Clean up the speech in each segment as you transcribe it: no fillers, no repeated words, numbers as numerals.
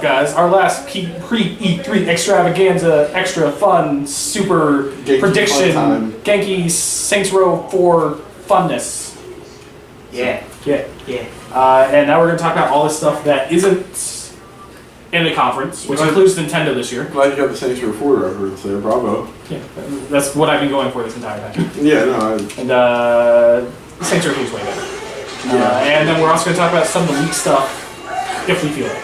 guys, our last pre-E3 extravaganza, extra fun, super Genki prediction, fun time. Genki Saints Row 4 funness. Yeah. Yeah. Yeah. And now we're going to talk about all this stuff that isn't in the conference, which includes Nintendo this year. Glad you got the Saints Row 4 reference there, bravo. Yeah, that's what I've been going for this entire time. Yeah, no, And Saints Row 2 is way better. And then we're also going to talk about some of the leaked stuff, if we feel it.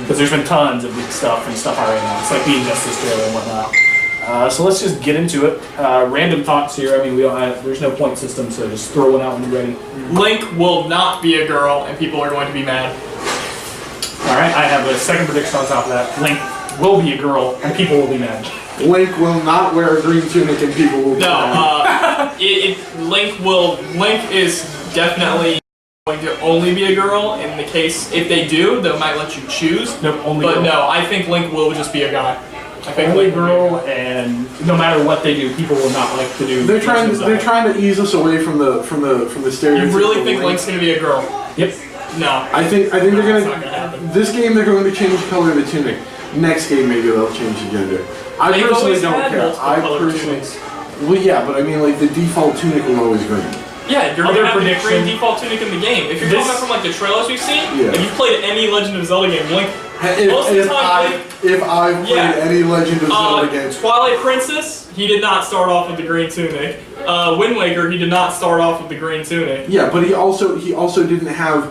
Because there's been tons of leaked stuff and stuff already now. It's like the Injustice trailer and whatnot. So let's just get into it. Random thoughts here. I mean, we don't have, there's no point system, so just throw one out when you're ready. Link will not be a girl, and people are going to be mad. Alright, I have a second prediction on top of that. Link will be a girl, and people will be mad. Link will not wear a green tunic and people will be mad. No, Link is definitely going to only be a girl. In the case, if they do, they might let you choose. Nope, only But girl. no, I think Link will just be a guy. I think Only Link will be a girl, and no matter what they do, people will not like to do. They're trying to ease us away from the stereotypical. You really think Link's going to be a girl? Yep. No. I think they're That's gonna. not gonna happen. This game they're going to change the color of the tunic. Next game maybe they'll change the gender. I They've personally always don't had care. multiple I colored personally. tunics. Well, yeah, but I mean, like the default tunic was always green. Yeah, you're Other gonna have the prediction. green default tunic in the game. If you're This- talking about from like the trailers we've seen, Yeah. if you've played any Legend of Zelda game, Link, If, most of the time, if I've played Yeah. any Legend of Zelda games, Twilight Princess, he did not start off with the green tunic. Wind Waker, he did not start off with the green tunic. yeah, but he also didn't have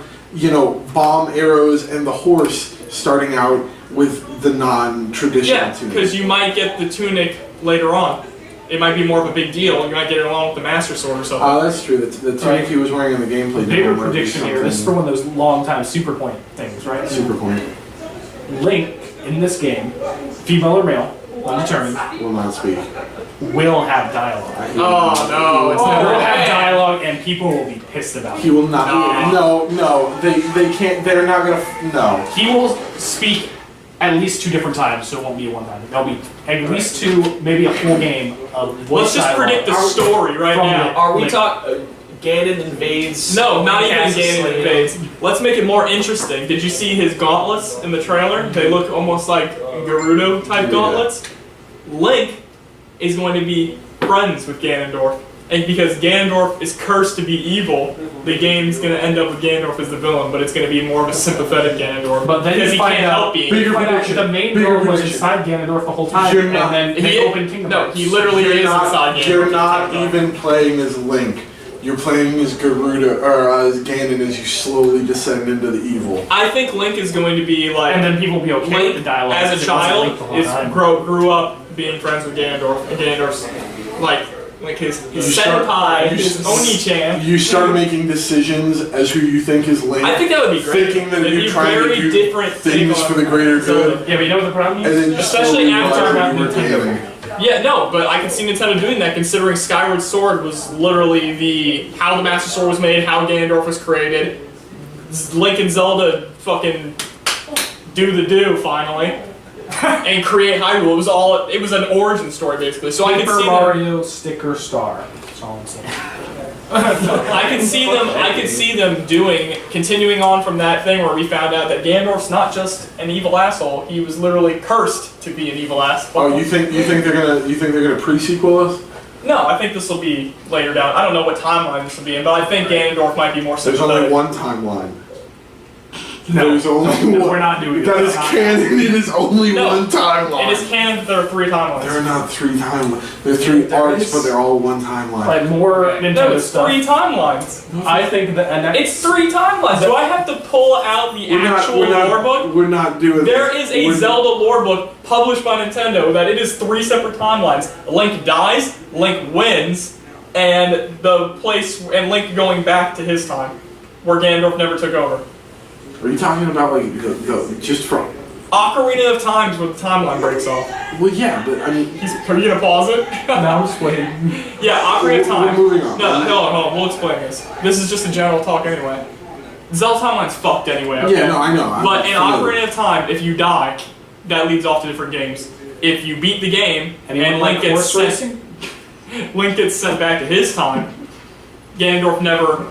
bomb arrows and the horse starting out with the non-traditional Yeah, tunic. because you might get the tunic later on. It might be more of a big deal. You might get it along with the Master Sword or something. That's true. The tunic Right. he was wearing in the gameplay. Bigger demo might be prediction here. This is for something- one of those long-time Super Point things, right? Super point. Link, in this game, female or male, undetermined, Will not speak. will have dialogue. Oh no, it's Will never have dialogue, and people will be pissed about He it. will not. No. They can't. They're not gonna. No. He will speak at least 2 different times, so it won't be a one-time. There'll be at least 2, maybe a full game of voice Let's just dialogue. predict the story right From now. the- Are we Link. talking Ganon invades? No, not even Kansas Ganon City? invades. Let's make it more interesting. Did you see his gauntlets in the trailer? They look almost like Gerudo type Yeah. gauntlets. Link is going to be friends with Ganondorf. And because Ganondorf is cursed to be evil, the game's going to end up with Ganondorf as the villain, but it's going to be more of a sympathetic Ganondorf. But then because you he find can't out help being bigger evil. Find out prediction. the main Bigger villain was prediction. inside Ganondorf the whole time, You're and not- then He they is- opened Kingdom No, Hearts. he literally is inside Ganondorf. You're the not entire time. even playing as Link. You're playing as Garuda or as Ganon as you slowly descend into the evil. I think Link is going to be like... And then people will be okay with Link, the dialogue. as because a it wasn't child, Link the whole time. grew up being friends with Ganondorf, and Ganondorf's like his You start- senpai, you his s- Oni-chan. You start making decisions as who you think is Link. I think that would be great. Thinking that It'd you're be trying to very do different things take for on the greater Zelda. good. Yeah, but you know what the problem And is? then you Especially slowly after realize about you were Nintendo. Ganon. Yeah, no, but I can see Nintendo doing that considering Skyward Sword was literally how the Master Sword was made, how Ganondorf was created. Link and Zelda fucking do the do finally. And create Hyrule. It was an origin story basically. So I can Paper see them Mario sticker star. That's all I'm saying. I can see them continuing on from that thing where we found out that Ganondorf's not just an evil asshole. He was literally cursed to be an evil asshole. Oh, you think they're gonna pre-sequel us? No, I think this will be later down. I don't know what timeline this will be in, but I think Ganondorf might be more There's sympathetic. only one timeline. No, There's only one. we're not doing That is canon. It is only No, one timeline. It is canon that there are 3 timelines. There are not 3 timelines. There are 3 There arcs, is- but they're all one timeline. Like more No, Nintendo it's stuff. 3 timelines. I think that, and that's, It's 3 timelines. Do I have to pull out the actual lore book? We're not doing There this. is a We're- Zelda lore book published by Nintendo that it is 3 separate timelines. Link dies, Link wins, and and Link going back to his time, where Ganondorf never took over. Are you talking about like the just from? Ocarina of Time is where the timeline breaks off. Well, yeah, but I mean, Are you gonna pause it? no, I'm just waiting. Yeah, Ocarina of Time. We're moving on. No, hold on, we'll explain this. This is just a general talk anyway. Zelda timeline's fucked anyway, okay? Yeah, no, I know. But in familiar. Ocarina of Time, if you die, that leads off to different games. If you beat the game, Anyone and like Link horse gets sent back to his time, Ganondorf never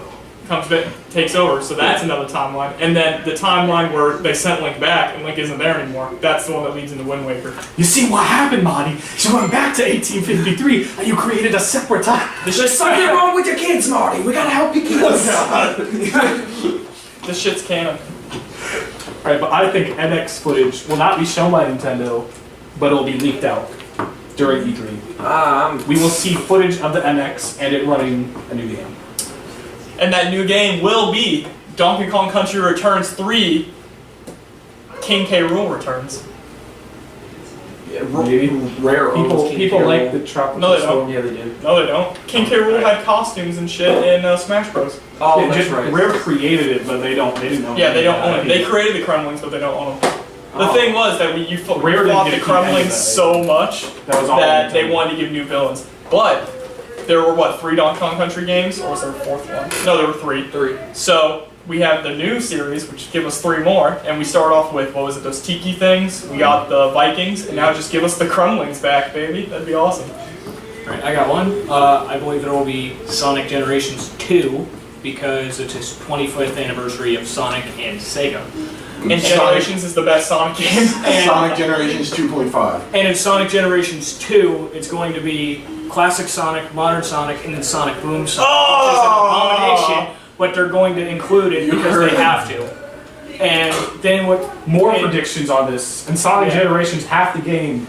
takes over, so that's another timeline. And then the timeline where they sent Link back and Link isn't there anymore, that's the one that leads into Wind Waker. You see what happened, Marty? You went back to 1853 and you created a separate time. There's something wrong with your kids, Marty. We gotta help your kids. This shit's canon. Alright, but I think NX footage will not be shown by Nintendo, but it'll be leaked out during E3. We will see footage of the NX and it running a new game. And that new game will be Donkey Kong Country Returns 3, King K. Rool returns. Maybe. Rare People like the tropical No, they don't. storm. Yeah, they do. No, they don't. King K. Rool had costumes and shit in Smash Bros. Oh, Yeah, that's just right. Rare created it, but they didn't own it. Yeah, they don't own it. They created the Kremlings, but they don't own them. The Oh. thing was that we Rare didn't fought get the to keep any of Kremlings that, so much That was all that they Nintendo. wanted to give new villains. But there were, what, 3 Donkey Kong Country games? Or was there a 4th one? No, there were 3. 3. So we have the new series, which give us 3 more, and we start off with, what was it, those Tiki things? We got the Vikings, and now just give us the Kremlings back, baby. That'd be awesome. Alright, I got one. I believe there will be Sonic Generations 2 because it's his 25th anniversary of Sonic and Sega. And Generations is the best Sonic game. And, Sonic Generations 2.5. and in Sonic Generations 2, it's going to be Classic Sonic, Modern Sonic, and then Sonic Boom Sonic. Which is an abomination, but they're going to include it because they have to. And then what? More and- predictions on this. In Sonic Yeah. Generations, half the game,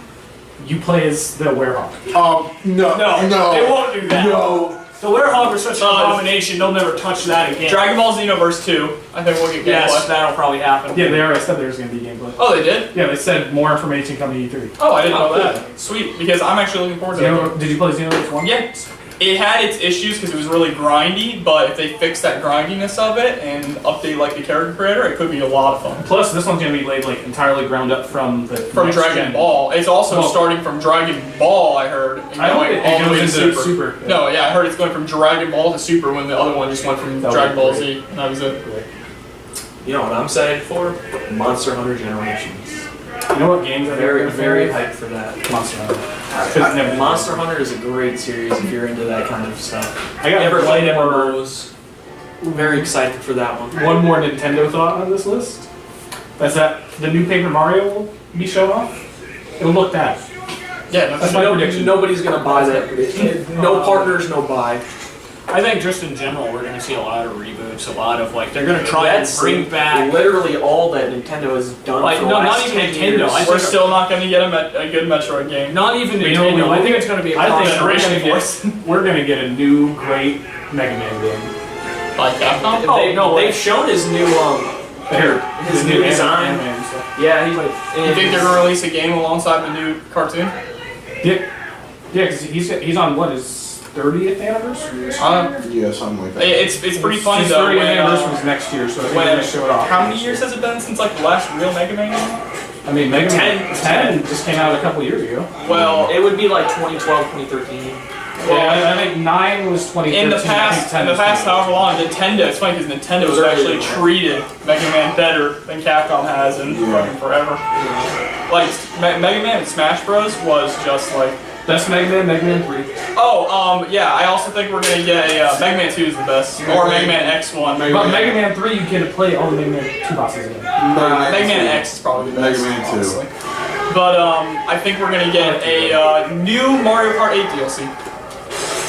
you play as the Werehog. No, No, they won't do that. No. The Werehog is such an abomination, they'll never touch that again. Dragon Ball Xenoverse 2. I think we'll get gameplay. Yes, that'll probably happen. Yeah, they already said there was going to be gameplay. Oh, they did? Yeah, they said more information coming to E3. Oh, I didn't know cool. that. Sweet, because I'm actually looking forward to it. Did you play Xenoverse 1? Yeah, it had its issues because it was really grindy, but if they fix that grindiness of it and update like the character creator, it could be a lot of fun. Plus, this one's going to be laid like entirely ground up from the From next Dragon gen. Ball. It's also Well- starting from Dragon Ball, I heard. And I hope going it all the way goes to into Super. Yeah. No, yeah, I heard it's going from Dragon Ball to Super when the other one just went from That would Dragon be Ball great. Z, and that was it. You know what I'm excited for? Monster Hunter Generations. You know what games are Very, very hyped for that. Monster Hunter. Could've never- Monster Hunter is a great series if you're into that kind of stuff. I got Ever played one more, MMOs? Very excited for that one. one more Nintendo thought on this list. That's that the new Paper Mario will be shown off. It'll look that. Yeah, That's my prediction. Nobody's gonna buy that. No partners, no buy. I think just in general, we're going to see a lot of reboots, a lot of like they're going to try and That's bring back. literally all that Nintendo has done Like, for the no, not last even 10 Nintendo, years. I we're think- still not going to get a good Metroid game. Not even But you know what we Nintendo. I will? think it's going to be a I think we're combination. gonna get we're gonna get a new great Mega Man game. Like Capcom? Oh, no, They've shown his new Here, his the new anime- design. anime and stuff. Yeah, You think they're going to release a game alongside the new cartoon? Yeah, because he's on what his 30th anniversary. Or something? Yeah, something like that. It's pretty funny His though. 30th When, anniversary was next year, so I think when- they're gonna show it off. how many years has it been since like the last real Mega Man game? I mean, Mega Man 10. 10 just came out a couple years ago. Well, it would be like 2012, 2013. Yeah, I think 9 was 2013. in the I think past, 10 in the was past 2013. however long, Nintendo, it's funny because Nintendo has Early actually on. treated Mega Man better than Capcom has in fucking forever. Like, Mega Man and Smash Bros. Was just like, Best Mega Man 3. yeah, I also think we're gonna get a, Mega Man 2 is the best, or Mega Man X1. Mega But Man- Mega Man 3, you get to play all the Mega Man 2 bosses again. Mega Man X is probably the best. Mega Man 2. honestly. But, I think we're gonna get a, new Mario Kart 8 DLC.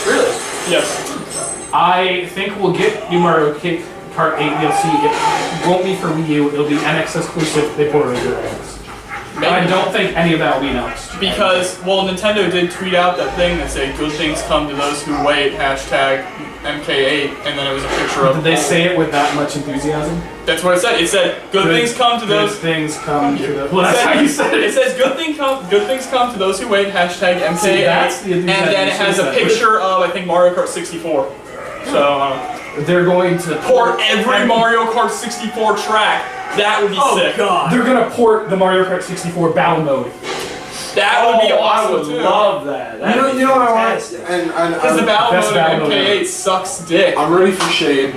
Really? Yes. I think we'll get new Mario Kart 8 DLC. It won't be for Wii U. It'll be NX exclusive. They put it over NX. I don't think any of that will be announced. Because, well, Nintendo did tweet out that thing that said, good things come to those who wait, hashtag MK8, and then it was a picture of... Did they say it with that much enthusiasm? That's what it said. It said, good things come to Good those... things come to the. Well, It that's said- how you said It it. says, good things come to those who wait, hashtag MK8, See, that's the and then it has a enthusiasm. picture of, I think, Mario Kart 64. So, They're going to port every Mario Kart 64 track. That would be sick. God. They're gonna port the Mario Kart 64 battle mode. That would be I awesome, would too. love that. You know what I want? fantastic. And Because the battle Best mode battle of mode MK8 sucks dick. I'm ready for shade.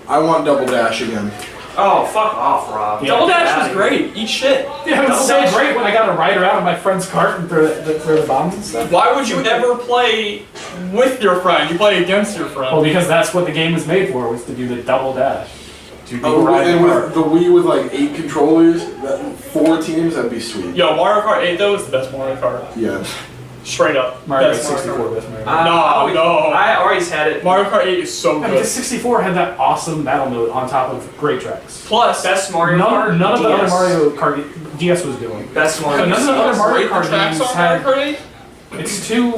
I want Double Dash again. Oh, fuck off, Rob. Double Get Dash outta was here. great. Eat shit. Yeah, it was Double so Dash. great when I got to ride around in my friend's cart and throw the bombs and stuff. Why would you ever play with your friend? You play against your friend. Well, because that's what the game was made for, was to do the double dash. To Oh, ride and the with cart. the Wii with like 8 controllers, 4 teams, that'd be sweet. Yo, Mario Kart 8 though is the best Mario Kart. Yeah. Straight up. Mario Kart Best 64, best Mario Kart. No. I always had it. Mario Kart 8 is so Yeah, good. because 64 had that awesome battle mode on top of great tracks. Plus, Best Mario Kart. None of the other DS. Mario Kart DS was doing. Best But Mario. none of the other Mario rate the Kart tracks games on Mario had. Kart 8? It's too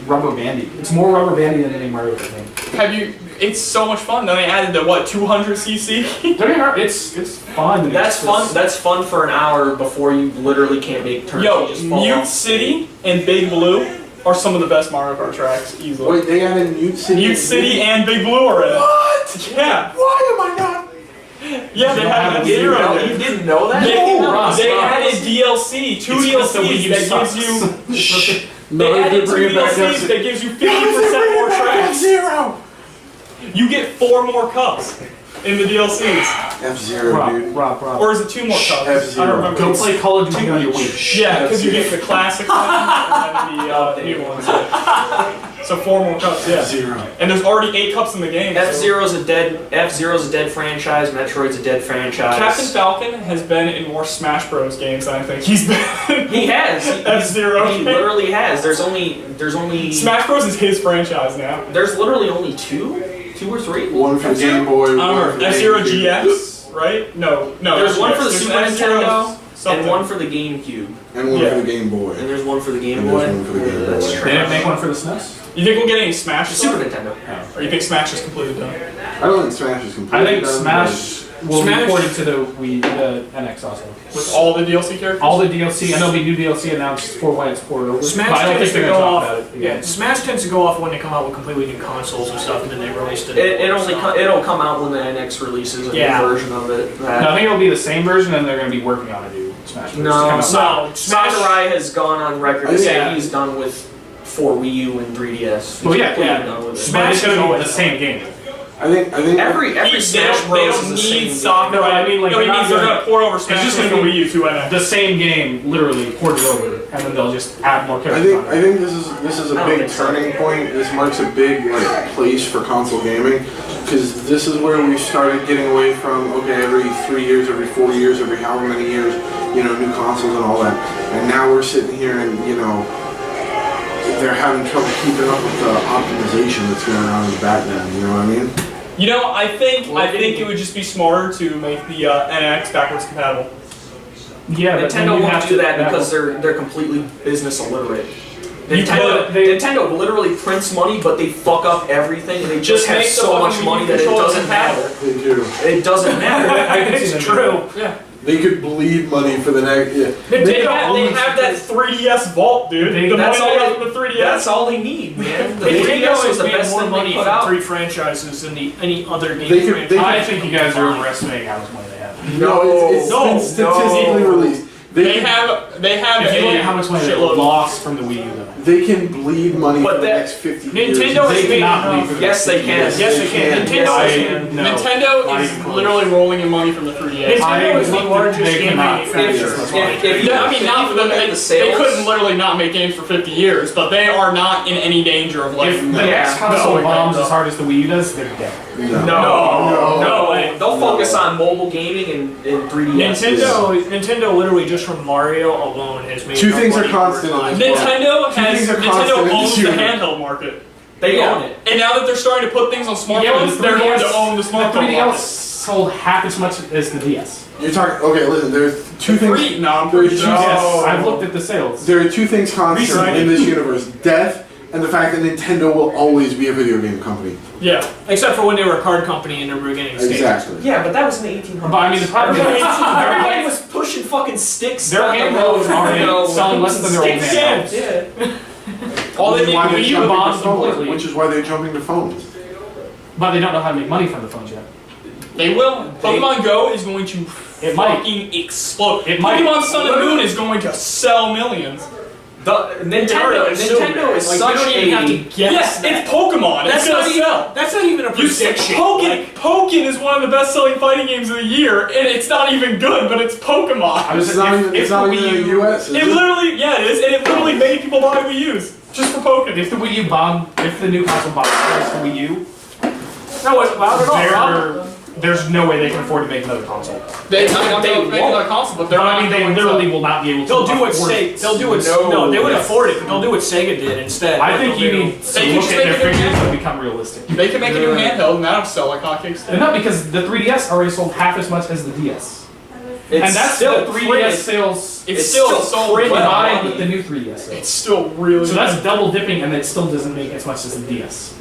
rubber bandy. It's more rubber bandy than any Mario Kart game. Have you? It's so much fun. Then they added the what 200cc. Don't get me wrong, it's fun. That's It's fun. just- That's fun for an hour before you literally can't make turns. Yo, You just fall Mute off. City and Big Blue are some of the best Mario Kart tracks easily. Wait, they added Mute City. Mute City and Big Blue are in it. What? Yeah, Why am I not? yeah, they don't had have the You didn't know, zero. you didn't know that? They Ross. added DLC, two It's 'cause the Wii DLCs U that sucks. gives you. No, They added did two bring it back DLCs up. that gives you 50% more tracks. F-Zero. You get 4 more cups in the DLCs, F-Zero, dude. Rob. or is it 2 more cups? F-Zero. I don't remember. Go play Call of Duty on your Wii. Yeah, because you get the classic one and then the new ones. So 4 more cups, yeah. F-Zero. And there's already 8 cups in the game. so- F-Zero's a dead franchise. Metroid's a dead franchise. Captain Falcon has been in more Smash Bros. Games than I think he's been. He has. F-Zero. He literally has. There's only. Smash Bros. Is his franchise now. There's literally only 2 or 3. One for Game Boy. I one don't for know. F-Zero GameCube. GX, right? No. There's not one for the GX. Super There's F-Zero Nintendo something. and one for the GameCube. And one Yeah. for the Game Boy. And there's one for the Game And Boy. there's one for the Game That's Boy. They didn't trash. make one for the SNES? You think we'll get any Smash Super stuff? Nintendo. Or you think Smash is completely done? I don't think Smash is complete. I think Smash will Smash- be ported to the Wii, the NX also. With all the DLC characters? All the DLC, and there'll be new DLC announced for when it's ported over. Smash but I don't tends think to they're go gonna talk off. about it. Yeah, again. Smash tends to go off when they come out with completely new consoles and stuff, and then they release it. It'll come out when the NX releases a Yeah. new version of it. No, I think it'll be the same version, and they're going to be working on a new Smash. Bros. No, Kind of- no. Smash- Sakurai has gone on record to say Yeah. he's done with for Wii U and 3DS. Well, He's yeah, completely yeah. done with it. But it's going to be always the same game. I think Every They Smash don't Bros is need the same. Sakurai. No, I mean, like, no, he they're means not they're gonna- going to port over Smash just from the gonna be- Wii U to NX. The same game, literally ported over, and then they'll just add more I characters. think on it. this is a I don't big think so. turning point. This marks a big place for console gaming because this is where we started getting away from every 3 years, every 4 years, every however many years, new consoles and all that. And now we're sitting here and they're having trouble keeping up with the optimization that's going on in the background. You know what I mean? You know, I think it would just be smarter to make the NX backwards compatible. Yeah, but then Nintendo you won't have do to- that because they're completely business illiterate. You Nintendo, could- they- Nintendo literally prints money, but they fuck up everything, and they just have make the so much fucking money that it controller doesn't matter. They do. It doesn't matter. I can see It's them true. Yeah. They could bleed money for the next. Yeah. They have that 3DS vault, dude. They- the that's money all they they- got from the 3DS. That's all they need, man. The Nintendo 3DS was has the made best more thing money they put from out. 3 franchises than any other game They could- franchise. they I think you guys are overestimating how much money they have. No, it's No, been statistically no. released. They can, have If you look at how much money they shitload. lost from the Wii U, though. they can bleed money But for the that- next 50 years. Nintendo They has made cannot enough. leave for the Yes, next they 50 can. years. Yes, they can. Yes, Nintendo they is can. No. Nintendo Not is even close. literally rolling in money from the 3DS. Nintendo is the largest they game cannot manufacturer. finish this. If you- Yeah, I mean, not for them. look at They the sales. couldn't literally not make games for 50 years, but they are not in any danger of like. If the Yeah. next console No, bombs no. as hard as the Wii U does, they're dead. No. No way. They'll focus on mobile gaming and 3DS. Nintendo literally just from Mario alone has made Two enough things are money constant over in time. this Nintendo Two things are constant Nintendo in owns this the universe. handheld market. They own it. And now that they're starting to put things on smartphones, Yeah, well, the they're going to 3DS own the The smartphone 3DS market. sold half as much as the DS. You're talking. Okay, listen. There's two things. Free? No, I'm There's pretty two. sure. Yes, I've looked at the sales. There are two things constant Research. in this universe: death and the fact that Nintendo will always be a video game company. Yeah. Except for when they were a card company in their beginning stages. Exactly. Yeah, but that was in the 1800s. But I mean, the problem is Everybody was pushing fucking sticks. their down the handhelds road, are you know, selling less than their old sticks. handhelds. Yeah. All they Which is need why to they're be jumping bombs to phones, completely. which is why they're jumping to phones. But they don't know how to make money from the phones yet. They will. Pokemon Go is going to It might. fucking explode. It might. Pokemon Sun and Moon is going to sell millions. Nintendo is Like, such you don't even have to guess. Yes, that. it's Pokemon. That's It's gonna not even. sell. That's not even a You said prediction. Pokken. Like, Pokken is one of the best-selling fighting games of the year, and it's not even good, but it's Pokemon. It's not even, it's not even in the US. Is It it? literally, yeah, it is, and it literally made people buy Wii U's just for Pokken. If the Wii U bomb, if the new console bombs the Wii U, no, it's loud at all. there's no way they can afford to make another console. They don't they make won't. another console, but they're I mean, not they going literally to. will not be able to. They'll do what afford Sega. it. They'll do what. No. No, they would Yes. afford it, but they'll do what Sega did instead. I think you need They to can look just at make their a new figures game. and become realistic. They can make a new handheld, and that'll sell like hotcakes. And not because the 3DS already sold half as much as the DS. It's And that's still the 3DS printed. sales It's still sold printed combined money. with the new 3DS sales. It's still really. So that's double dipping, and it still doesn't make as much as the DS.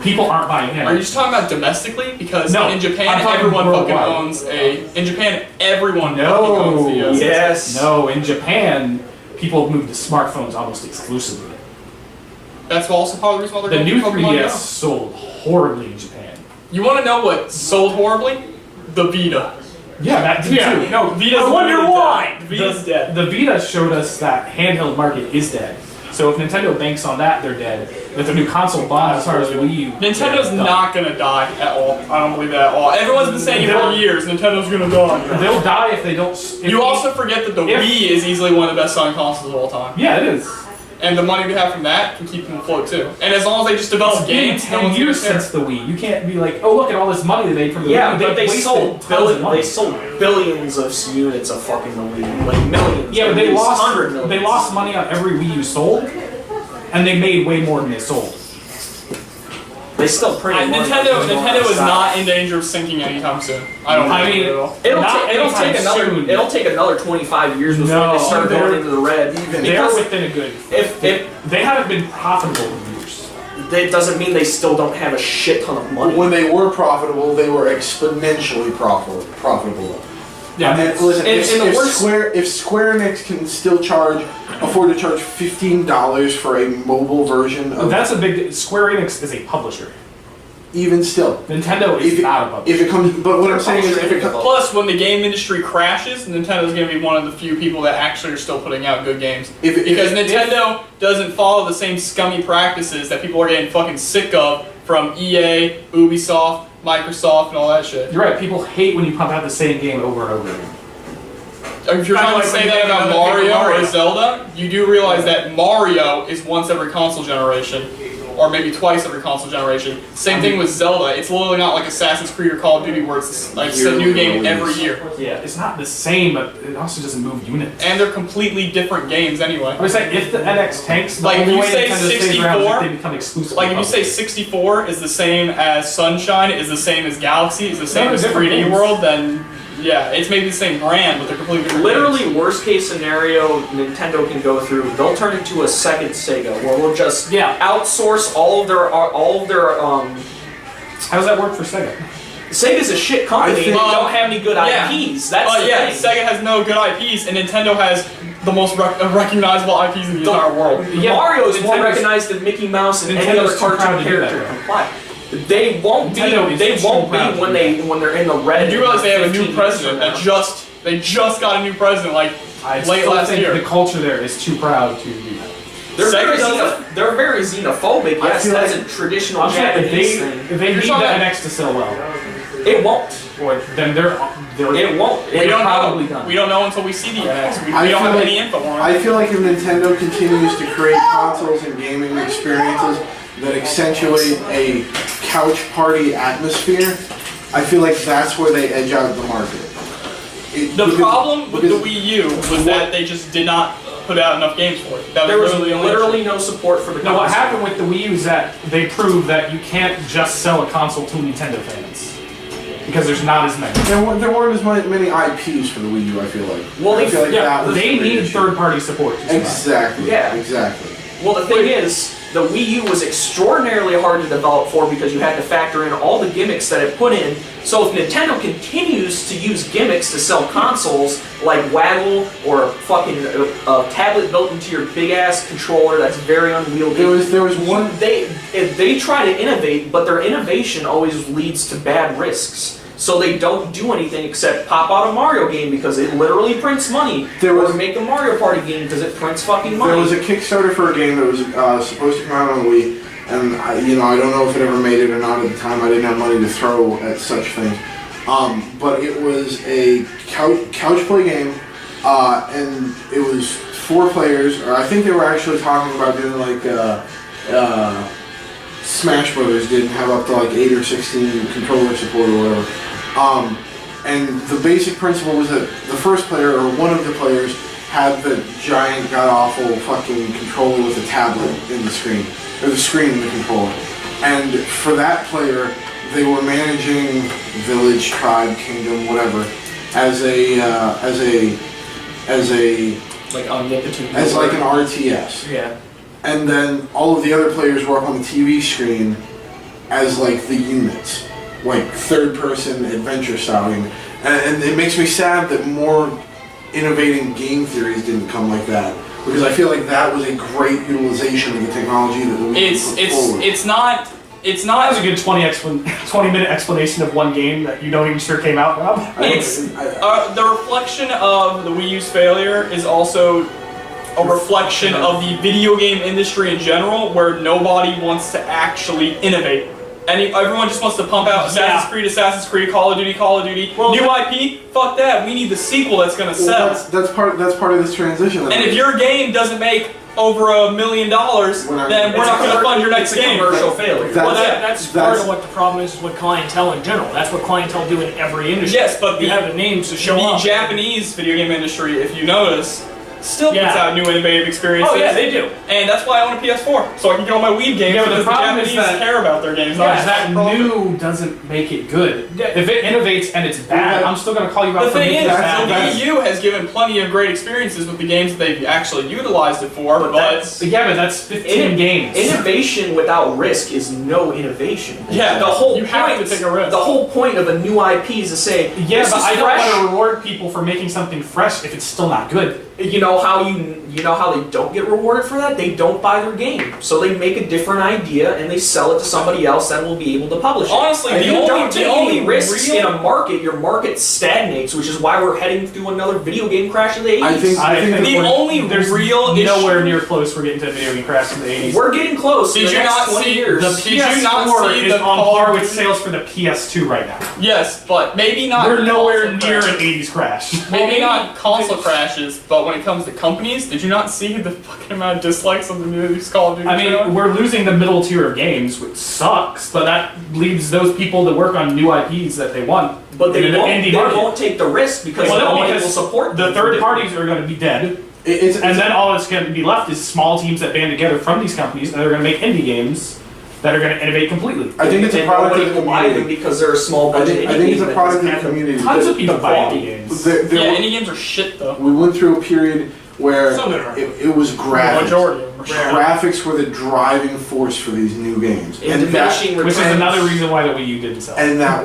People aren't buying Are you it. just talking about domestically? Because No, in Japan, I'm talking everyone fucking worldwide. owns a. In Japan, everyone No. fucking owns the DS. Yes. No, in Japan, people have moved to smartphones almost exclusively. That's also part of the reason why they're The going new to Pokemon 3DS Go. sold horribly in Japan. You want to know what sold horribly? The Vita. Yeah, that did too. No, Vita's I wonder literally why. dead. Vita's dead. The Vita showed us that handheld market is dead. So if Nintendo banks on that, they're dead. If the new console bombs as far as Wii U, Nintendo's they're done. not gonna die at all. I don't believe that at all. Everyone's been saying it for years. Nintendo's gonna die. They'll die if they don't. If You also forget that the if- Wii is easily one of the best-selling consoles of all time, Yeah, it is. and the money we have from that can keep them afloat too. And as long as they just develop It's been games, no 10 one's years gonna care. since the Wii. You can't be like, oh look at all this money they made from the Yeah, Wii. but they wasted sold tons of money. billions of units of fucking the Wii, like millions. Yeah, but they At least lost. 100 million. They lost money on every Wii U sold, and they made way more than they sold. They still printed money. Nintendo is not in danger of sinking anytime soon. I don't I think mean, it will. It'll Not take another. soon. It'll take another 25 years before No, they start they're- going into the red. They're Because within a good. if They haven't been profitable in years. that doesn't mean they still don't have a shit ton of money. When they were profitable, they were exponentially profitable. Yeah, And listen, And- if, and the if worst- Square Enix can still afford to charge $15 for a mobile version of, that's a big. Square Enix is a publisher. even still, Nintendo is if it, not a publisher. if it comes, but what I'm saying is, if it comes, Plus, when the game industry crashes, Nintendo's going to be one of the few people that actually are still putting out good games. Because Nintendo doesn't follow the same scummy practices that people are getting fucking sick of from EA, Ubisoft, Microsoft, and all that shit. You're right. People hate when you pump out the same game over and over again. If you're Kinda trying like to say when that you about make another Paper Mario or Mario. Zelda, you do realize that Mario is once every console generation, or maybe twice every console generation. Same thing with Zelda. It's literally not like Assassin's Creed or Call of Duty where it's like a new game every year. Yeah, it's not the same, but it also doesn't move units. And they're completely different games anyway. I was saying, if the NX tanks, the Like, if only you way say Nintendo stays around is 64, if they become exclusive. Like if you say 64 is the same as Sunshine, is the same as Galaxy, is the same they're as different 3D games. World, then yeah, it's maybe the same brand, but they're completely different Literally, games. worst case scenario Nintendo can go through. They'll turn into a second Sega, where we'll just Yeah. outsource all of their How does that work for Sega? Sega's a shit company. I They think- don't have any good Yeah. IPs. That's the Yeah, thing. Sega has no good IPs, and Nintendo has the most recognizable IPs in the entire world. Yeah, Mario is more Nintendo's- recognized than Mickey Mouse and any Nintendo's other too proud cartoon to do that, character though. comply. They won't Nintendo be. is They too won't be proud to when do when they're in the red. You do realize they have a 15 new years president from that now. they just got a new president like I late still last think year. the culture there is too proud to do that. They're very, Sega does they're very xenophobic. I Yes, feel that's like- a traditional I'm saying Japanese thing. if they You're need the talking about- NX to sell well, It won't. then they're It won't. we they're don't probably know. done. We don't know until we see the NX. We I don't feel have like- any info on it. I feel like if Nintendo continues to create consoles and gaming experiences that accentuate a couch party atmosphere, I feel like that's where they edge out the market. The problem with the because- Wii U was that they just did not put out enough games for it. That There was literally the only literally no support for the No, what console. happened with the Wii U is that they proved that you can't just sell a console to Nintendo fans. Because there's not as many. There weren't as many IPs for the Wii U, I feel like. Well, I feel like Yeah, that was they the big need issue. third-party support. to survive. Exactly. Yeah. Exactly. Well, the thing is, the Wii U was extraordinarily hard to develop for because you had to factor in all the gimmicks that it put in. So if Nintendo continues to use gimmicks to sell consoles like Waggle or fucking a tablet built into your big ass controller that's very unwieldy, There was one. they try to innovate, but their innovation always leads to bad risks. so they don't do anything except pop out a Mario game because it literally prints money. Or make a Mario Party game because it prints fucking money. There was a Kickstarter for a game that was supposed to come out on the Wii, and I don't know if it ever made it or not at the time. I didn't have money to throw at such things. But it was a couch play game, and it was 4 players. Or I think they were actually talking about doing like Smash Brothers did have up to like 8 or 16 controller support or whatever. And the basic principle was that the first player or one of the players had the giant god-awful fucking controller with a tablet in the screen, or the screen in the controller. And for that player, they were managing village, tribe, kingdom, whatever, as Like omnipotent. as like an RTS. Yeah. And then all of the other players were up on the TV screen as like the units, like third-person adventure style game. And it makes me sad that more innovating game theories didn't come like that, because I feel like that was a great utilization of the technology that we put forward. It's not. That was a good 20-minute explanation of one game that you don't even sure came out, Rob. The reflection of the Wii U's failure is also a reflection of the video game industry in general, where nobody wants to actually innovate. Everyone just wants to pump out Assassin's Creed, Call of Duty, new IP. Fuck that. We need the sequel that's gonna sell. That's part of this transition. And if your game doesn't make over $1 million, then we're not gonna fund your next game. Commercial failure. That's part of what the problem is with clientele in general. That's what clientele do in every industry. Yes, but you have the names to show up. The Japanese video game industry, if you notice, still puts out new innovative experiences. Oh yeah, they do. And that's why I own a PS4, so I can get all my Wii games. Yeah, but the problem Japanese is that care about their games. that new doesn't make it good. If it innovates and it's bad, I'm still going to call you out The for thing making is, it bad. the Wii U has given plenty of great experiences with the games that they've actually utilized it for, but But 15 games. Innovation without risk is no innovation. Yeah, the whole you have point, to take a risk. The whole point of a new IP is to say, Yeah, this but is I don't fresh. want to reward people for making something fresh if it's still not good. You know how they don't get rewarded for that? They don't buy their game. So they make a different idea and they sell it to somebody else that will be able to publish it. Honestly, if the you only- don't the take only any risks real- in a market, your market stagnates, which is why we're heading through another video game crash of the 80s. I think The only there's real nowhere issue- near close we're getting to a video game crash in the 80s. We're getting close. Did in the you next not 20 see years. The Did you not PS4 see is the on Call par of with Duty- sales for the PS2 right now. Yes, but maybe not. We're nowhere console near crashes. an 80s crash. Maybe not console crashes, but when it comes to companies, did you not see the fucking amount of dislikes on the new Call of Duty I mean, trailer? we're losing the middle tier of games, which sucks, but that leaves those people to work on new IPs that they want. But they in the won't, indie they market. won't take the risk because Well, no, nobody will because support The them. third parties are going to be dead, and then all that's going to be left is small teams that band together from these companies, and they're going to make indie games that are going to innovate completely. I think it's a And product nobody of the will buy them community. because they're a small I budget. think indie it's a game product that of the doesn't have community. Tons of people buy quality. indie games. There Yeah, were- indie games are shit though. we went through a period where Some of them are. it was graphics. Majority of them are shit. Graphics were the driving force for these new games, And and that, diminishing Which is returns. another reason why the Wii U didn't sell. and that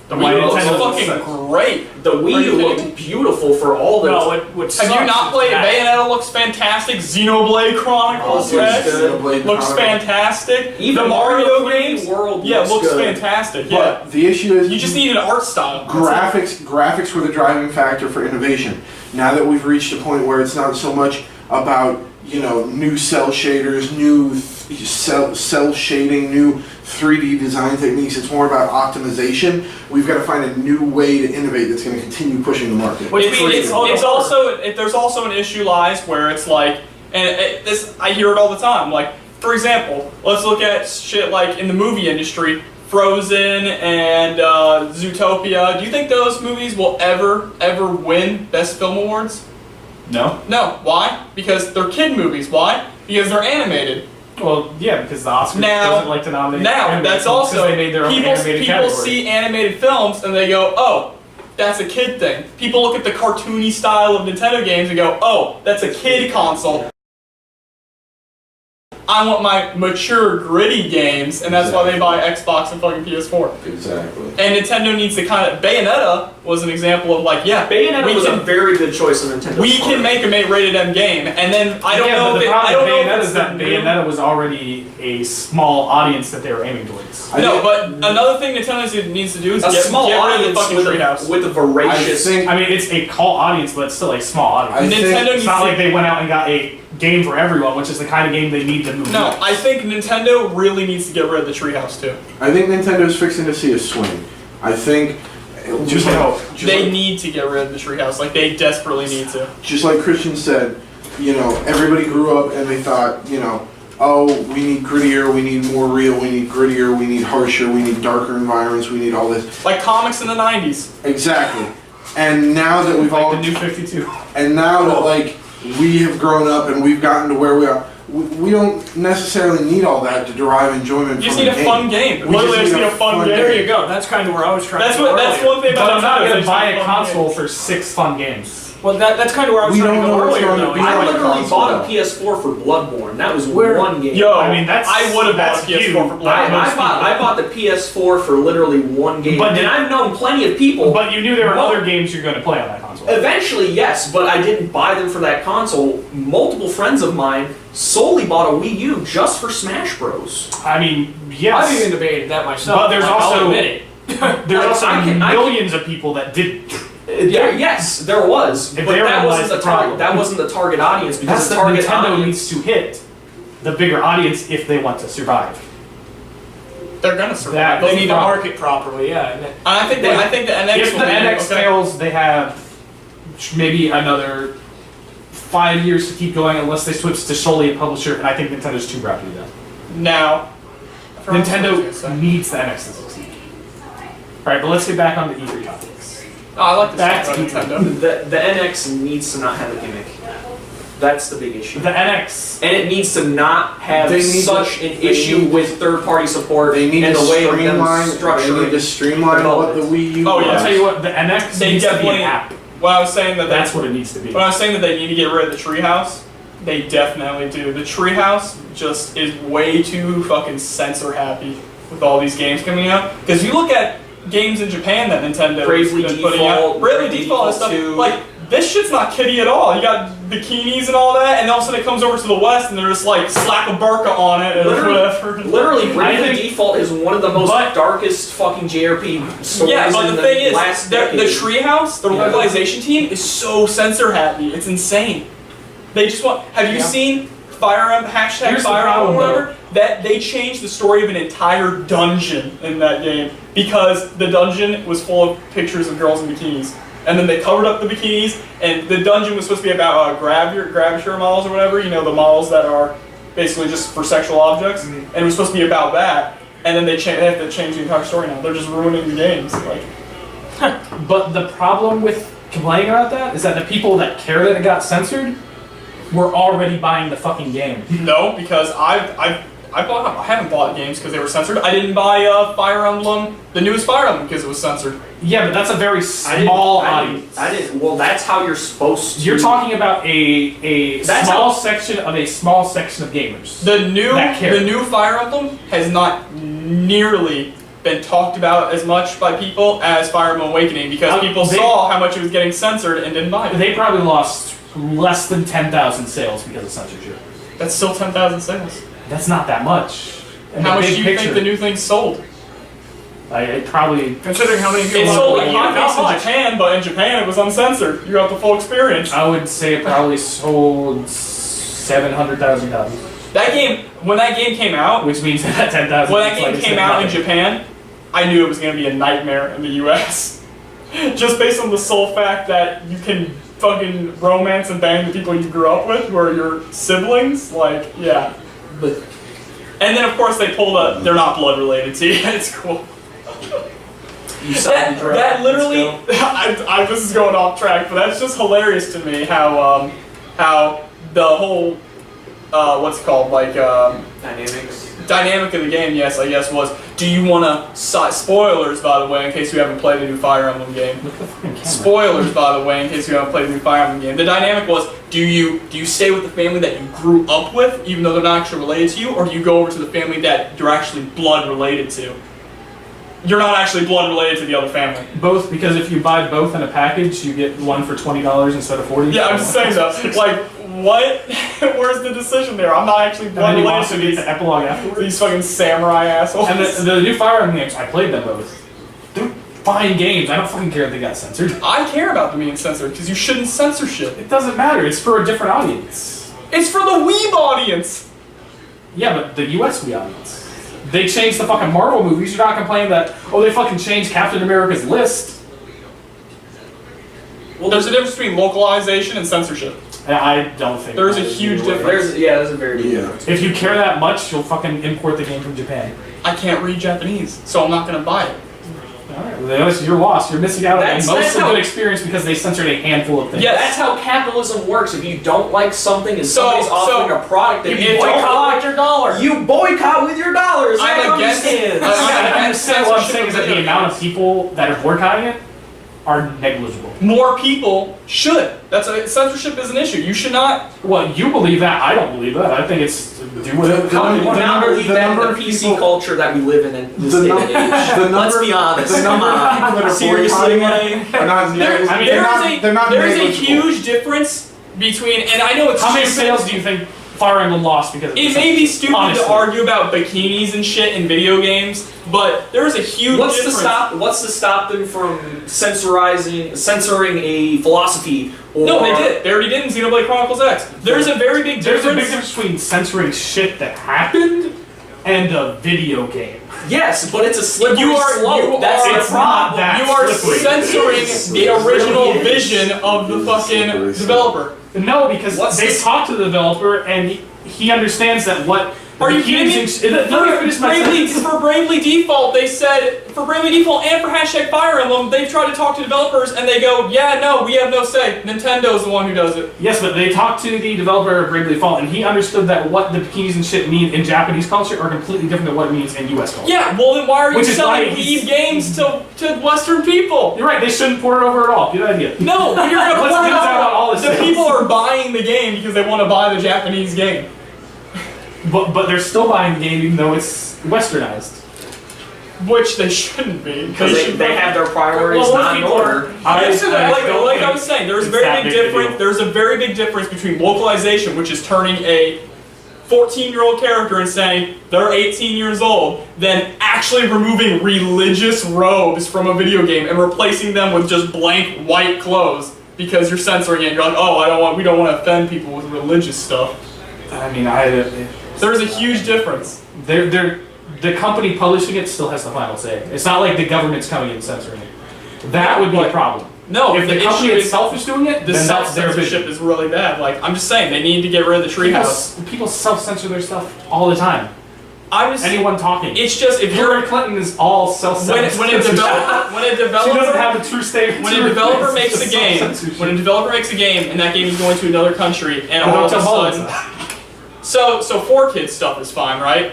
The Wii U looks Nintendo fucking sucks. great. The Wii U looked beautiful for all the. No, what Have sucks you not is played that- Bayonetta? Looks fantastic. Xenoblade Chronicles Oh, X it's good. Xenoblade looks Chronicles. fantastic. Even the Mario 3D games World yeah, looks good. fantastic. Yeah, But the issue is you just need an art style. That's it. graphics were the driving factor for innovation. Now that we've reached a point where it's not so much about new cell shaders, new cell shading, new 3D design techniques, it's more about optimization. We've got to find a new way to innovate that's going to continue pushing the market. It's also there's also an issue lies where it's like, and this I hear it all the time. Like, for example, let's look at shit like in the movie industry, Frozen and Zootopia. Do you think those movies will ever win Best Film Awards? No? No. Why? Because they're kid movies. Why? Because they're animated. Well, yeah, because the Oscars Now- doesn't like to nominate Now, animated that's films also because they made their own people animated category. see animated films and they go, oh, that's a kid thing. People look at the cartoony style of Nintendo games and go, oh, that's a kid console. I want my mature, gritty games, and that's why they buy Xbox and fucking PS4. Exactly. And Nintendo needs to kind of Bayonetta was an example of like, yeah, Bayonetta we was a can, very good choice of Nintendo. we can make a rated M game, and then I don't Yeah, know but if the it, problem I don't with know if Bayonetta it's is that the Bayonetta was already a small audience that they were aiming towards. No, but another thing Nintendo needs to do is A get small rid of the audience fucking with treehouse. with a I voracious. think I mean, it's a cult audience, but it's still a small I audience. think Nintendo It's needs not to like they went out and got a game for everyone, which is the kind of game they need to move. No, next. I think Nintendo really needs to get rid of the treehouse too. Nintendo's fixing to see a swing. I think just We like, hope. just They like, need to get rid of the treehouse. Like they desperately need to. just like Christian said, everybody grew up and they thought, oh, we need grittier, we need more real, we need grittier, we need harsher, we need darker environments, we need all this. Like comics in the 90s. Exactly. And now that we've Like all, the new 52. and now that like we have grown up and we've gotten to where we are, we don't necessarily need all that to derive enjoyment You just from need the a fun game. We Literally, just just need need a a fun fun game. There you go. That's kind of where I was trying That's to go what. That's earlier. one thing But about I'm not Nintendo, going to they buy just a need fun console games. for 6 fun games. Well, that's kind of where I was We trying don't to know go what's earlier, going to though. be You I on know, the literally console. bought a PS4 for Bloodborne. That was Where- one game. Yo, I mean, that's I would have bought a that's PS4 you. for Bloodborne. I bought the PS4 for literally one game, But and I've known plenty of people. But you knew there were Well- other games you're going to play on that console. Eventually, yes, but I didn't buy them for that console. Multiple friends of mine solely bought a Wii U just for Smash Bros. I mean, yes. I've even debated that myself. But there's I'll also- admit it. There's Like, also I can- millions of people that did. Yes, there was, If but they that realized wasn't the the target. problem. That wasn't the target audience because That's the the target Nintendo audience. needs to hit the bigger audience if they want to survive. They're gonna survive. That- They need to problem. market properly, yeah. and it- I think the NX. If will the be- NX okay. fails, they have maybe another 5 years to keep going unless they switch to solely a publisher, and I think Nintendo's too proud to do that. Now, I forgot what I was gonna Nintendo say. needs the NX to succeed. Alright, but let's get back on the E3 topics. Oh, I like this Back about to Nintendo. The NX needs to not have a gimmick. That's the big issue. The NX, And it needs to not have They need such to- an they issue need to- with third-party support They need and to the way of them streamline. They structuring. need to streamline what the Wii U. Oh, yeah. I'll was. tell you what, the NX They needs to be an definitely- app. When I was saying that That's what it needs to be. when I was saying that they need to get rid of the treehouse, they definitely do. The treehouse just is way too fucking censor happy with all these games coming out. Because you look at games in Japan that Nintendo Bravely has been putting Default, out, Bravely Bravely Default and Default stuff. 2. Like this shit's not kiddie at all. You got bikinis and all that, and all of a sudden it comes over to the West and they're just like slap a burqa on it and whatever. Literally, Bravely think- Default is one of the most But- darkest fucking JRP stories Yeah, but in the thing is, last the decade. treehouse, the Yeah. localization team is so censor happy. It's insane. They just want. Have you Yeah. seen Fire Emblem hashtag Here's the Fire Emblem problem, or whatever? That they changed the story of an entire dungeon in that game because the dungeon was full of pictures of girls in bikinis. And then they covered up the bikinis, and the dungeon was supposed to be about grab-your models or whatever. You know, the models that are basically just for sexual objects, and it was supposed to be about that. And then they have to change the entire story now. They're just ruining the games. Like, But the problem with complaining about that is that the people that care that it got censored were already buying the fucking game. no, because I haven't bought games because they were censored. I didn't buy Fire Emblem, the newest Fire Emblem, because it was censored. Yeah, but that's a very I didn't- small I didn't- audience. I didn't. Well, that's how you're supposed to. You're talking about a That's small how- section of a small section of gamers. The new That care. the new Fire Emblem has not nearly been talked about as much by people as Fire Emblem Awakening because people they- saw how much it was getting censored and didn't buy it. They probably lost less than 10,000 sales because of censorship. That's still 10,000 sales. That's not that much. In How the much big do you picture, think the new thing sold? it probably. Considering how many people It want sold to like play it, hotcakes not in much. Japan, but in Japan it was uncensored. You got the full experience. I would say it probably sold 700,000 copies, That game, when that game came out, which means that 10,000. when that is game like came out in Japan, I knew it was going to be a nightmare in the US. Just based on the sole fact that you can fucking romance and bang the people you grew up with who are your siblings, like, yeah. But And then of course they pulled a, they're not blood related, see, it's cool. you saw That literally, this is going off track, but that's just hilarious to me how the whole, what's it called, like, dynamics. dynamic of the game, yes, I guess, was, do you want to, spoilers, by the way, in case you haven't played a new Fire Emblem game. Spoilers, by the way, in case you haven't played a new Fire Emblem game. The dynamic was, do you stay with the family that you grew up with, even though they're not actually related to you, or do you go over to the family that you're actually blood related to? you're not actually blood related to the other family. Both, because if you buy both in a package, you get one for $20 instead of $40. Yeah, I'm just saying though. Like, what? Where's the decision there? I'm not actually And blood then you related also to get these, the epilogue afterwards. these fucking samurai assholes. And the new Fire Emblem games, I played them both. They're fine games. I don't fucking care if they got censored. I care about them being censored because you shouldn't censor shit. It doesn't matter. It's for a different audience. It's for the weeb audience. Yeah, but the US audience. They changed the fucking Marvel movies. You're not complaining that, oh, they fucking changed Captain America's list. Well, there's a difference between localization and censorship. And I don't think There's a that is huge either way. difference. There's a very big difference. If you care that much, you'll fucking import the game from Japan. I can't read Japanese, so I'm not gonna buy it. Alright, well, you're lost. You're missing out on That's most of the how- good experience because they censored a handful of things. Yeah, that's how capitalism works. If you don't like something and So- somebody's offering a product that You you don't boycott like, your dollar. you boycott with your dollars. I I'm against understand. I understand what I'm saying is that the Censorship. amount of people that are boycotting it are negligible. More people should. Censorship is an issue. You should not. Well, you believe that. I don't believe that. I think it's do whatever. How do you The not number- believe the that in number the of PC people- culture that we live in this The day num- and age? the Let's number- be honest. the Come number of on. people that are Seriously, boycotting Wayne? are not There, negli- I mean, they're not there is a negligible. huge difference between, and I know it's How many stupid. sales do you think Fire Emblem lost because of It this? may be stupid Honestly. to argue about bikinis and shit in video games, but there is a huge What's to difference. stop them from censoring a philosophy? Or No, they did. They already did in Xenoblade Chronicles X. There's a very big There's a difference. big difference between censoring shit that happened and a video game. Yes, but it's a slippery You are- slope. you That's are- the It's problem. not that You are slippery. censoring the original vision of the fucking slippery developer. No, because What's they this- talked to the developer and he understands that what. Are you the kidding me? keys and let me finish my sentence. For Bravely Default, they said, for Bravely Default and for hashtag Fire Emblem, they've tried to talk to developers and they go, yeah, no, we have no say. Nintendo's the one who does it. Yes, but they talked to the developer of Bravely Default, and he understood that what the bikinis and shit mean in Japanese culture are completely different than what it means in U.S. culture. Yeah, well then why are you Which is selling why he's- weeb games to Western people? You're right. They shouldn't pour it over at all. Good idea. No, but you're gonna Let's pour it get that out all out. the The sales. people are buying the game because they want to buy the Japanese game. But they're still buying the game even though it's westernized. Which they shouldn't be. Because should they have their priorities Well, most not in people order. Like I was saying, there's a it's very that big big of a difference. deal. There's a very big difference between localization, which is turning a 14-year-old character and saying they're 18 years old, than actually removing religious robes from a video game and replacing them with just blank white clothes because you're censoring it. You're like, oh, we don't want to offend people with religious stuff. I mean, There's a huge difference. the company publishing it still has the final say. It's not like the government's coming in and censoring it. That would be a problem. No, If the company issue is itself is doing it, the then that's their self-censorship vision. is really bad. Like, I'm just saying, they need to get rid of the treehouse. People self-censor their stuff all the time. I'm just. Anyone talking. It's just if Hillary you're Clinton is all self-censorship. when a She developer doesn't have a true statement. when to a her developer face. makes It's a just game, self-censorship. when a developer makes a game and that game is going to another country and But all don't of a tell sudden, Hollywood. so 4Kids stuff is fine, right?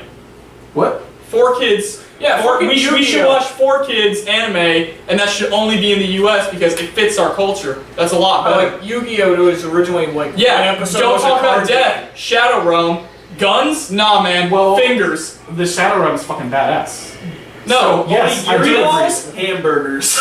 What? 4Kids. Yeah, we should Yu-Gi-Oh. watch 4Kids anime, and that should only be in the U.S. because it fits our culture. That's a lot better. Like Yu-Gi-Oh! Was originally like Yeah, an episode don't was a talk about card death. Shadow Realm. Guns? Nah, man. Well- Fingers. The Shadow Realm is fucking badass. No. So, yes, I do Yuri agree. walls? Hamburgers.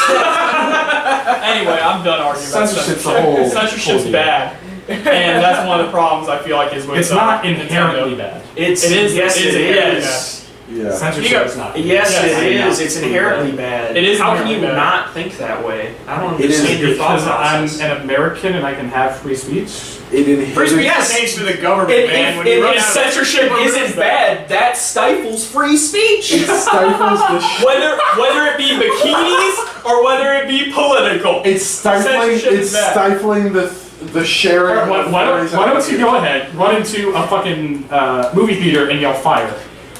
Anyway, I'm done arguing about Censorship's a censorship. whole- Censorship's whole bad. And that's one of the problems I feel like is with It's not Nintendo. inherently bad. It is- Yes, it is it inherently is. Yeah. Censorship is not. Yes, Yes, it I know. is. It's inherently bad. It is How can you inherently bad. not think that way? I don't It is understand your thought Because I'm process. an American and I can have free speech. It inhibits. Free speech, yes. Thanks to the government, man. When you If run out of- censorship isn't bad, that stifles free speech. It stifles the. Whether it be bikinis or whether it be political. It's stifling. Censorship It's is bad. stifling the sharing. Alright, of why stories don't you and go ahead, run into a fucking movie theater and yell fire,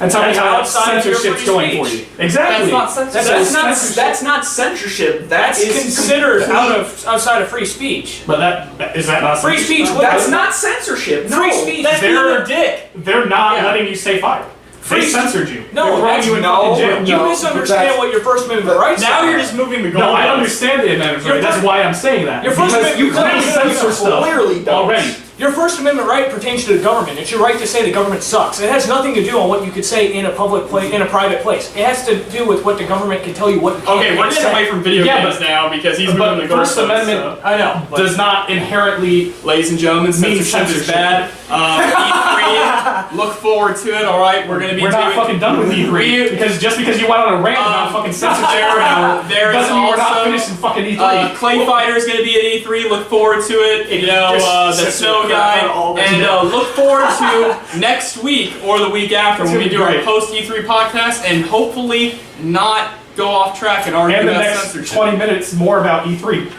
and tell me That's how that outside of your censorship's free going speech. for you. Exactly. That's not censorship. That's not censorship. That's is considered complete- outside of free speech. But is that not Free censorship? speech. That's not censorship. Free No. speech. That's being They're- a dick. They're not Yeah. letting you say fire. They Free- censored you. No, They're throwing that's you in no, fucking jail. You No, misunderstand that's- what your First Amendment rights Now are. you're just moving the goalposts. No, I understand the amendment. Your That's first- why I'm saying that. your first Because amendment- you clearly you censor stuff clearly don't. already. Your First Amendment right pertains to the government. It's your right to say the government sucks. It has nothing to do on what you could say in a public place, in a private place. It has to do with what the government can tell you what you can't Okay, we're say. getting away from video Yeah, games now because he's But moving the the First goalposts, Amendment I know. but- does not inherently. Ladies and gentlemen, Means censorship is censorship. bad. E3, look forward to it. All right, we're gonna be We're not doing. fucking done with E3 because just because you went on a rant about fucking censorship for an hour there is doesn't mean we're not also, finished in fucking E3. Clay Fighter is going to be at E3. Look forward to it. You know, the Just Snow crap Guy. on all this. And look forward to next week or the week after when gonna we be do our great. post E3 podcast and hopefully not go off track and argue And the about next censorship. 20 minutes more about E3.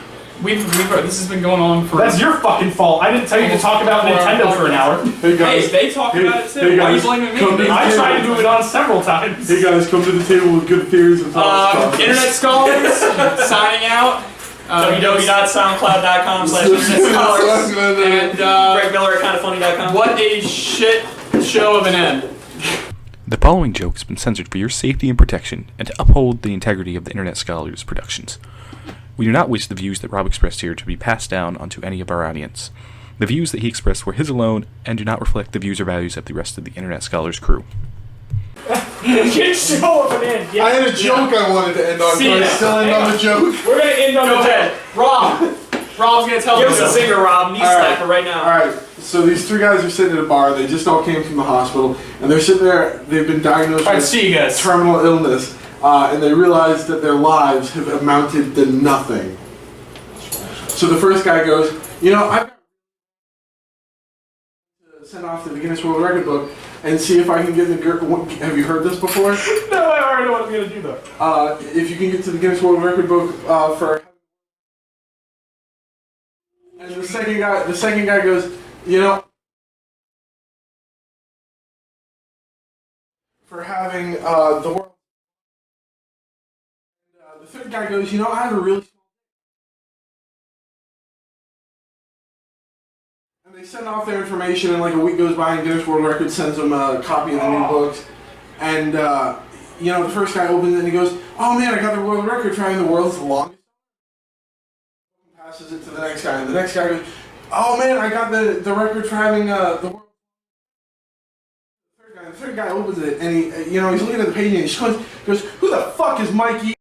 This has been going on for. That's your fucking fault. I didn't tell you to talk about Nintendo for an hour. Hey Hey, guys, they talk Hey, about it too. hey, Why are you guys, blaming come me? to- I tried to do it on several times. hey guys, come to the table with good theories and thoughts. Internet Scholars signing out. www.soundcloud.com/internet scholars. And Greg Miller at kindoffunny.com. what a shit show of an end. The following joke has been censored for your safety and protection and to uphold the integrity of the Internet Scholars productions. We do not wish the views that Rob expressed here to be passed down onto any of our audience. The views that he expressed were his alone and do not reflect the views or values of the rest of the Internet Scholars crew. Get show of an end. Yeah. I had a joke I wanted to end on. See Can I ya. still end on the joke? We're gonna end on Go the ahead. Rob's going to tell Give us a us. zinger, Rob. Knee All right. slapper right now. Alright, so these three guys are sitting at a bar. They just all came from the hospital. And they're sitting there. They've been diagnosed Alright, with see you guys. terminal illness. And they realize that their lives have amounted to nothing. So the first guy goes, you know, I've got to send off to the Guinness World Record book and see if I can get in the... Have you heard this before? No, I already know what I'm gonna do though. If you can get to the Guinness World Record book for... And the second guy goes, you know, for having the world. The third guy goes, you know, I have a really. And they send off their information, and like a week goes by, and Guinness World Records sends them a copy of the new books. And you know, the first guy opens it and he goes, "Oh man, I got the world record for having the world's longest." Passes it to the next guy, and the next guy goes, "Oh man, I got the record for having the world." The third guy opens it and he, you know, he's looking at the page and he squints. Goes, "Who the fuck is Mikey?"